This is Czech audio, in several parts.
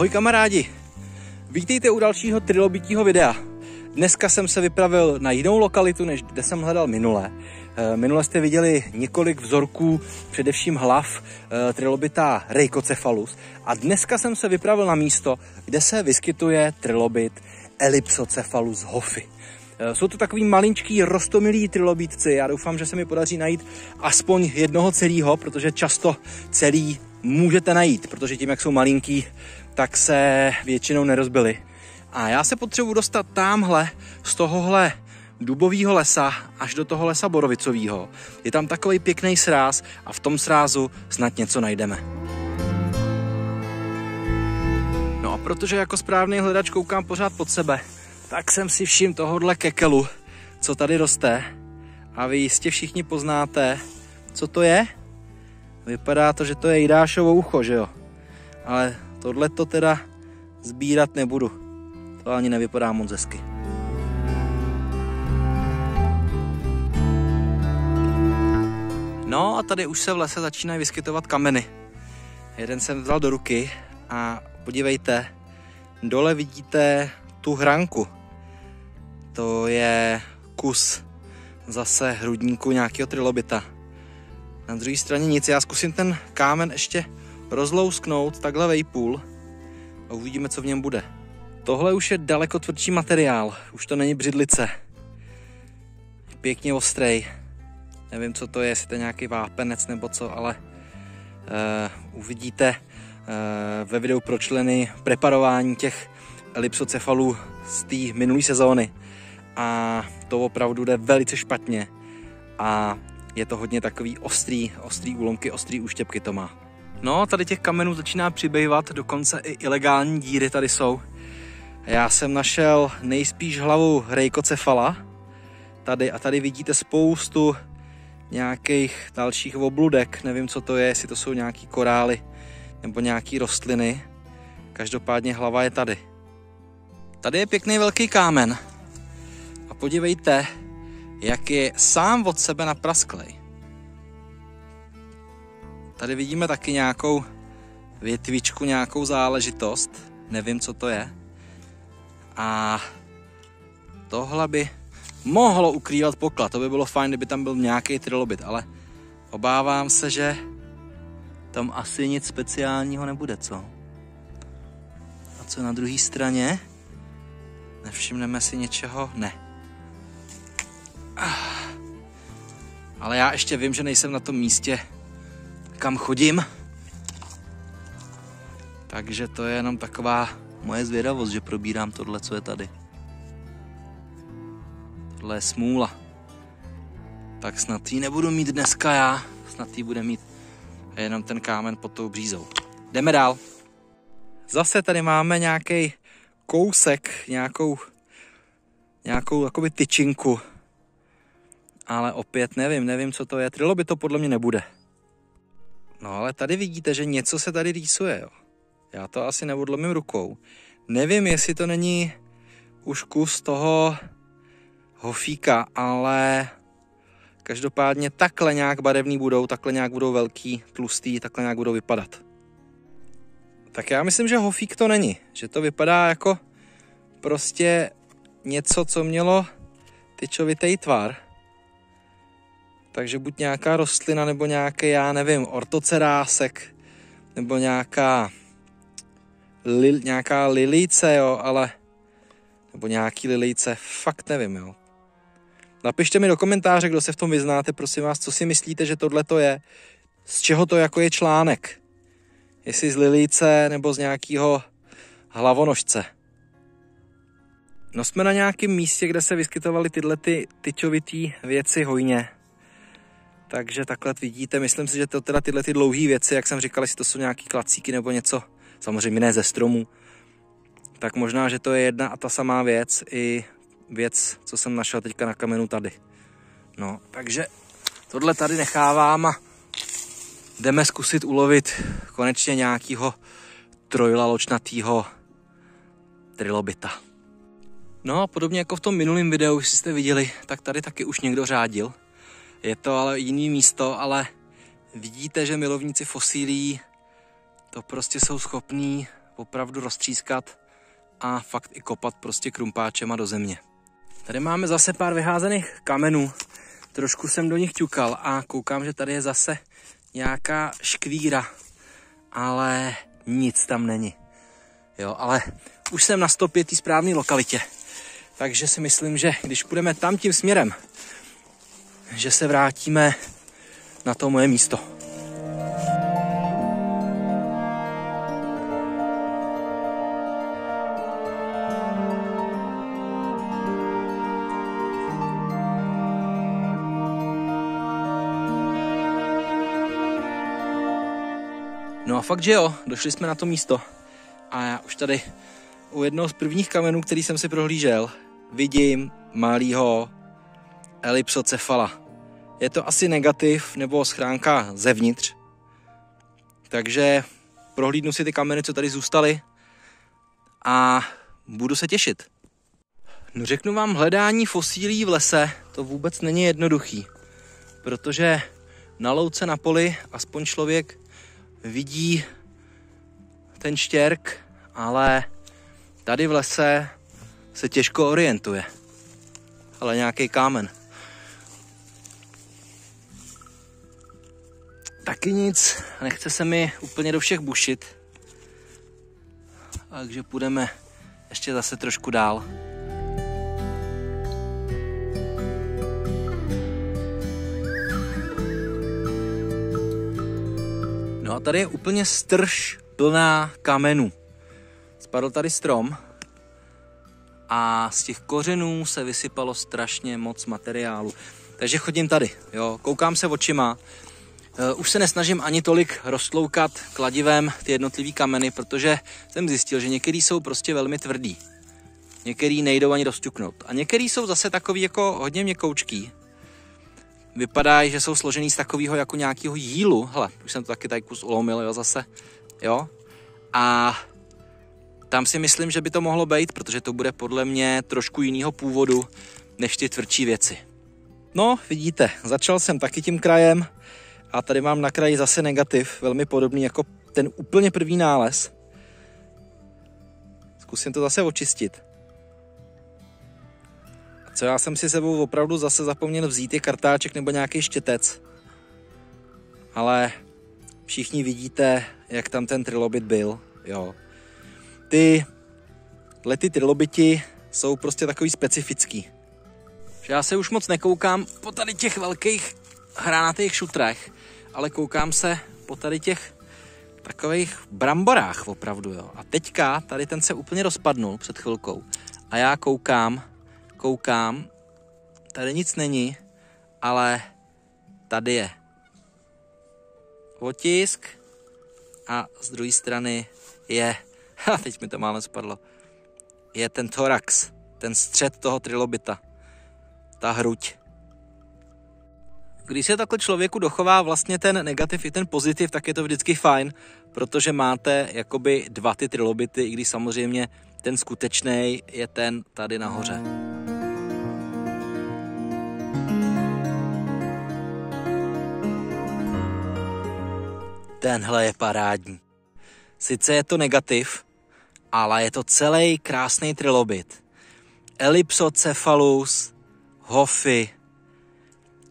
Ahoj kamarádi, vítejte u dalšího trilobitího videa. Dneska jsem se vypravil na jinou lokalitu, než kde jsem hledal minule. Minule jste viděli několik vzorků, především hlav trilobita Rheicocephalus. A dneska jsem se vypravil na místo, kde se vyskytuje trilobit Ellipsocephalus hoffi. Jsou to takový malinčký roztomilí trilobitci. Já doufám, že se mi podaří najít aspoň jednoho celého, protože často celý můžete najít, protože tím, jak jsou malinký, tak se většinou nerozbily. A já se potřebuji dostat támhle z tohohle dubového lesa až do toho lesa borovicového. Je tam takový pěkný sráz a v tom srázu snad něco najdeme. No a protože jako správný hledač koukám pořád pod sebe, tak jsem si všiml tohohle kekelu, co tady roste. A vy jistě všichni poznáte, co to je? Vypadá to, že to je Jidášovo ucho, že jo? Ale tohle to teda sbírat nebudu. To ani nevypadá moc hezky. No a tady už se v lese začínají vyskytovat kameny. Jeden jsem vzal do ruky a podívejte, dole vidíte tu hranku. To je kus zase hrudníku nějakého trilobita. Na druhé straně nic, já zkusím ten kámen ještě rozlousknout takhle vejpůl a uvidíme, co v něm bude. Tohle už je daleko tvrdší materiál, už to není břidlice. Pěkně ostrej. Nevím, co to je, jestli to je nějaký vápenec nebo co, ale uvidíte ve videu pro členy preparování těch ellipsocefalů z té minulé sezóny. A to opravdu jde velice špatně a je to hodně takový ostrý úlomky, ostrý úštěpky to má. No, tady těch kamenů začíná přibývat, dokonce i ilegální díry tady jsou. Já jsem našel nejspíš hlavu Rheicocephala tady a tady vidíte spoustu nějakých dalších obludek, nevím, co to je, jestli to jsou nějaký korály nebo nějaký rostliny. Každopádně hlava je tady. Tady je pěkný velký kámen a podívejte, jak je sám od sebe naprasklej. Tady vidíme taky nějakou větvičku, nějakou záležitost, nevím, co to je. A tohle by mohlo ukrývat poklad, to by bylo fajn, kdyby tam byl nějaký trilobit, ale obávám se, že tam asi nic speciálního nebude, co? A co na druhé straně? Nevšimneme si něčeho? Ne. Ale já ještě vím, že nejsem na tom místě, kam chodím. Takže to je jenom taková moje zvědavost, že probírám tohle, co je tady. Tohle je smůla. Tak snad ji nebudu mít dneska já. Snad ji bude mít jenom ten kámen pod tou břízou. Jdeme dál. Zase tady máme nějaký kousek, nějakou jakoby tyčinku. Ale opět nevím, co to je. Trilobit to podle mě nebude. No ale tady vidíte, že něco se tady rýsuje, jo. Já to asi neodlomím rukou. Nevím, jestli to není už kus toho hofíka, ale každopádně takhle nějak barevný budou, takhle nějak budou velký, tlustý, takhle nějak budou vypadat. Tak já myslím, že hofík to není, že to vypadá jako prostě něco, co mělo tyčovitý tvar. Takže buď nějaká rostlina, nebo nějaký, já nevím, ortocerásek, nebo nějaká lilice, jo, ale nebo nějaký lilice, fakt nevím, jo. Napište mi do komentáře, kdo se v tom vyznáte, prosím vás, co si myslíte, že tohle to je, z čeho to jako je článek. Jestli z lilice, nebo z nějakého hlavonožce. No jsme na nějakém místě, kde se vyskytovaly tyhle tyčovitý věci hojně. Takže takhle vidíte, myslím si, že to teda tyhle dlouhé věci, jak jsem říkal, jestli to jsou nějaký klacíky nebo něco, samozřejmě ne ze stromu, tak možná, že to je jedna a ta samá věc, i věc, co jsem našel teďka na kamenu tady. No, takže tohle tady nechávám a jdeme zkusit ulovit konečně nějakého trojlaločnatýho trilobita. No a podobně jako v tom minulém videu, jestli jste viděli, tak tady taky už někdo řádil. Je to ale jiný místo, ale vidíte, že milovníci fosílií to prostě jsou schopní opravdu roztřískat a fakt i kopat prostě krumpáčema do země. Tady máme zase pár vyházených kamenů. Trošku jsem do nich ťukal a koukám, že tady je zase nějaká škvíra, ale nic tam není. Jo, ale už jsem na 105. správné lokalitě, takže si myslím, že když půjdeme tam tím směrem, že se vrátíme na to moje místo. No a fakt, že jo, došli jsme na to místo a já už tady u jednoho z prvních kamenů, který jsem si prohlížel, vidím malýho elipsocefala. Je to asi negativ nebo schránka zevnitř, takže prohlídnu si ty kameny, co tady zůstaly a budu se těšit. No řeknu vám, hledání fosílí v lese to vůbec není jednoduchý, protože na louce na poli aspoň člověk vidí ten štěrk, ale tady v lese se těžko orientuje. Ale nějaký kámen. Taky nic, nechce se mi úplně do všech bušit. Takže půjdeme ještě zase trošku dál. No a tady je úplně strž plná kamenů. Spadl tady strom a z těch kořenů se vysypalo strašně moc materiálu. Takže chodím tady, jo, koukám se očima. Už se nesnažím ani tolik roztloukat kladivem ty jednotlivý kameny, protože jsem zjistil, že některý jsou prostě velmi tvrdý. Některý nejdou ani rozťuknout. A některý jsou zase takový jako hodně měkoučký. Vypadají, že jsou složený z takového jako nějakého jílu. Hele, už jsem to taky tady kus ulomil, jo, zase. Jo. A tam si myslím, že by to mohlo být, protože to bude podle mě trošku jinýho původu, než ty tvrdší věci. No, vidíte, začal jsem taky tím krajem a tady mám na kraji zase negativ, velmi podobný jako ten úplně první nález. Zkusím to zase očistit. A co já jsem si sebou opravdu zase zapomněl vzít, je kartáček nebo nějaký štětec. Ale všichni vidíte, jak tam ten trilobit byl, jo. Ty trilobiti jsou prostě takový specifický. Že já se už moc nekoukám po tady těch velkých hranatých šutrech, ale koukám se po tady těch takových bramborách opravdu, jo. A teďka tady ten se úplně rozpadnul před chvilkou a já koukám, tady nic není, ale tady je otisk a z druhé strany je, teď mi to málem spadlo, je ten thorax, ten střed toho trilobita, ta hruď. Když se takhle člověku dochová vlastně ten negativ i ten pozitiv, tak je to vždycky fajn, protože máte jakoby dva ty trilobity, i když samozřejmě ten skutečný je ten tady nahoře. Tenhle je parádní. Sice je to negativ, ale je to celý krásný trilobit. Ellipsocephalus, Hoffy.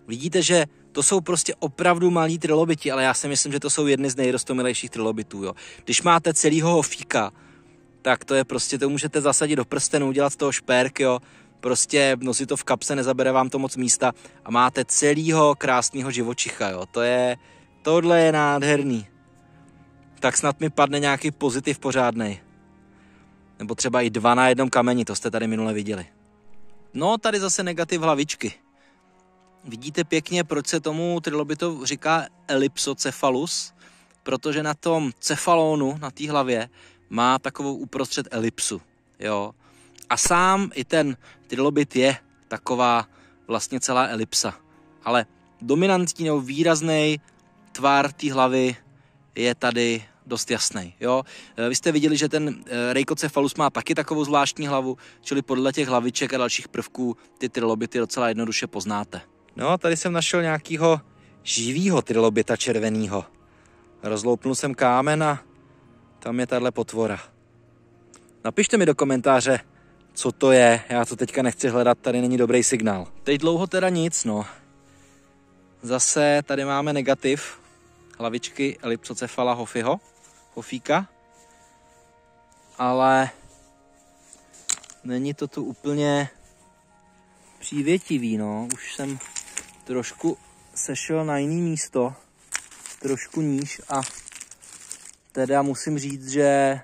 Vidíte, že to jsou prostě opravdu malí trilobiti, ale já si myslím, že to jsou jedny z nejrostomilejších trilobitů. Jo. Když máte celýho hofíka, tak to je prostě, to můžete zasadit do prstenu, udělat z toho šperk, jo. Prostě nosit to v kapse, nezabere vám to moc místa a máte celýho krásného živočicha, jo. Tohle je nádherný. Tak snad mi padne nějaký pozitiv pořádnej. Nebo třeba i 2 na jednom kameni, to jste tady minule viděli. No, tady zase negativ hlavičky. Vidíte pěkně, proč se tomu trilobitu říká ellipsocephalus? Protože na tom cefalónu, na té hlavě, má takovou uprostřed elipsu. Jo? A sám i ten trilobit je taková vlastně celá elipsa. Ale dominantní nebo výrazný tvar té hlavy je tady dost jasný. Jo? Vy jste viděli, že ten Reichocephalus má taky takovou zvláštní hlavu, čili podle těch hlaviček a dalších prvků ty trilobity docela jednoduše poznáte. No, tady jsem našel nějakýho živýho trilobita červenýho. Rozloupnul jsem kámen a tam je tahle potvora. Napište mi do komentáře, co to je. Já to teďka nechci hledat, tady není dobrý signál. Teď dlouho teda nic, no. Zase tady máme negativ hlavičky Ellipsocephala Hofíka. Ale není to tu úplně přívětivý, no. Už jsem trošku sešel na jiný místo, trošku níž a teda musím říct, že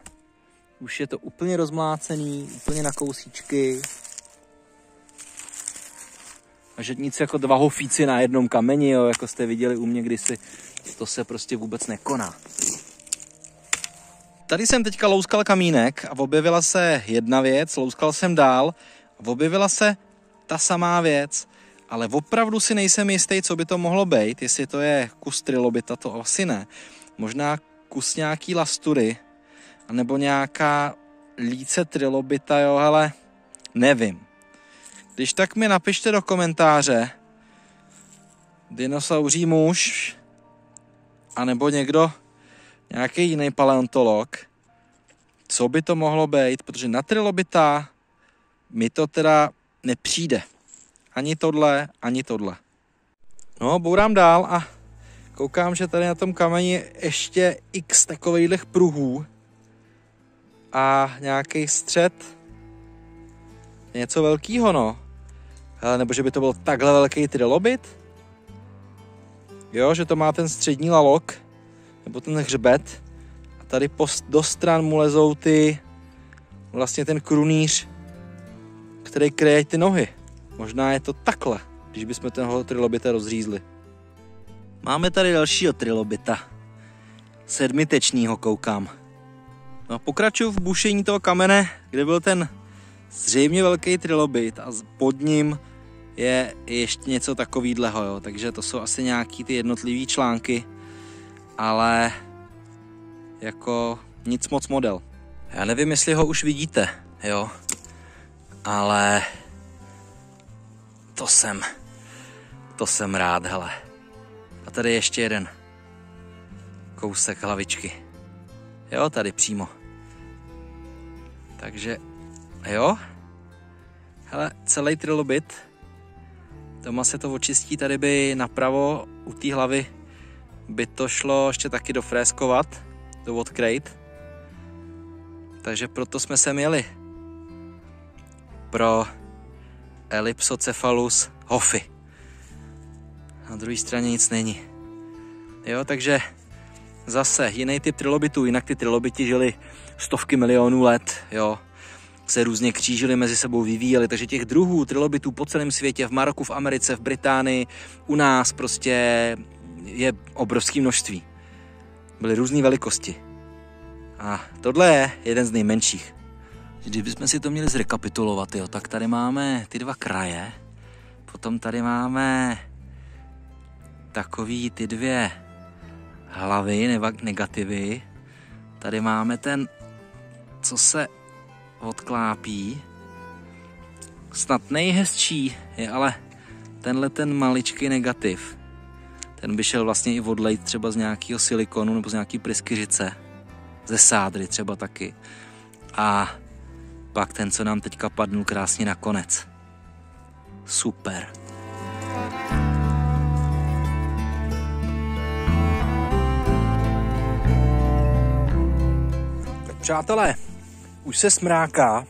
už je to úplně rozmlácený, úplně na kousíčky. A že nic jako 2 hofíci na jednom kameni, jo, jako jste viděli u mě kdysi, to se prostě vůbec nekoná. Tady jsem teďka louskal kamínek a objevila se jedna věc, louskal jsem dál a objevila se ta samá věc, ale opravdu si nejsem jistý, co by to mohlo být, jestli to je kus trilobita, to asi ne. Možná kus nějaký lastury, anebo nějaká líce trilobita, jo, ale nevím. Když tak mi napište do komentáře, dinosauří muž, anebo někdo, nějaký jiný paleontolog, co by to mohlo být, protože na trilobita mi to teda nepřijde. Ani tohle, ani tohle. No, bourám dál a koukám, že tady na tom kameni je ještě x takovejhlech pruhů a nějaký střed. Něco velkýho, no. Hele, nebo že by to byl takhle velký trilobit? Jo, že to má ten střední lalok, nebo ten hřbet. A tady do stran mu lezou vlastně ten krunýř, který kryje ty nohy. Možná je to takhle, když bychom tenhle trilobita rozřízli. Máme tady dalšího trilobita. 7tečního koukám. No, pokračuju v bušení toho kamene, kde byl ten zřejmě velký trilobit a pod ním je ještě něco takovýhleho, jo. Takže to jsou asi nějaký ty jednotlivý články, ale jako nic moc model. Já nevím, jestli ho už vidíte, jo, ale to jsem rád, hele. A tady ještě jeden kousek hlavičky. Jo, tady přímo. Takže, jo. Hele, celý trilobit. Doma se to očistí, tady by napravo u té hlavy by to šlo ještě taky dofréskovat, odkrejt. Takže proto jsme sem jeli. Pro Ellipsocephalus hofi. Na druhé straně nic není. Jo, takže zase jiný typ trilobitů, jinak ty trilobiti žili stovky milionů let, jo. Se různě křížili, mezi sebou vyvíjeli, takže těch druhů trilobitů po celém světě, v Maroku, v Americe, v Británii, u nás prostě je obrovské množství. Byly různé velikosti. A tohle je jeden z nejmenších. Kdybychom si to měli zrekapitulovat, jo, tak tady máme ty 2 kraje, potom tady máme takový ty 2 hlavy, negativy, tady máme ten, co se odklápí. Snad nejhezčí je ale tenhle ten maličký negativ. Ten by šel vlastně i odlejt třeba z nějakého silikonu nebo z nějaký pryskyřice. Ze sádry třeba taky. A pak ten, co nám teďka padnul krásně na konec. Super. Tak přátelé, už se smráká.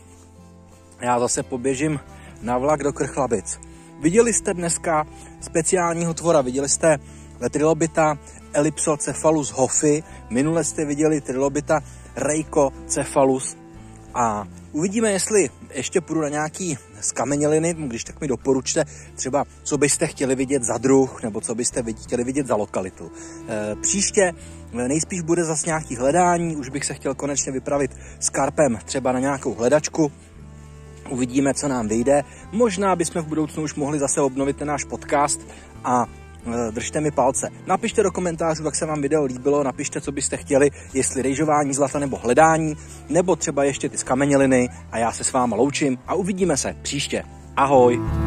Já zase poběžím na vlak do Krchlabic. Viděli jste dneska speciálního tvora, viděli jste trilobita Ellipsocephalus hofi, minule jste viděli trilobita Reichocephalus a uvidíme, jestli ještě půjdu na nějaký skameněliny, když tak mi doporučte třeba, co byste chtěli vidět za druh, nebo co byste chtěli vidět za lokalitu. Příště nejspíš bude zase nějaký hledání, už bych se chtěl konečně vypravit s karpem třeba na nějakou hledačku. Uvidíme, co nám vyjde. Možná bychom v budoucnu už mohli zase obnovit ten náš podcast a držte mi palce. Napište do komentářů, jak se vám video líbilo, napište, co byste chtěli, jestli rejžování zlata nebo hledání, nebo třeba ještě ty skameněliny a já se s váma loučím a uvidíme se příště. Ahoj!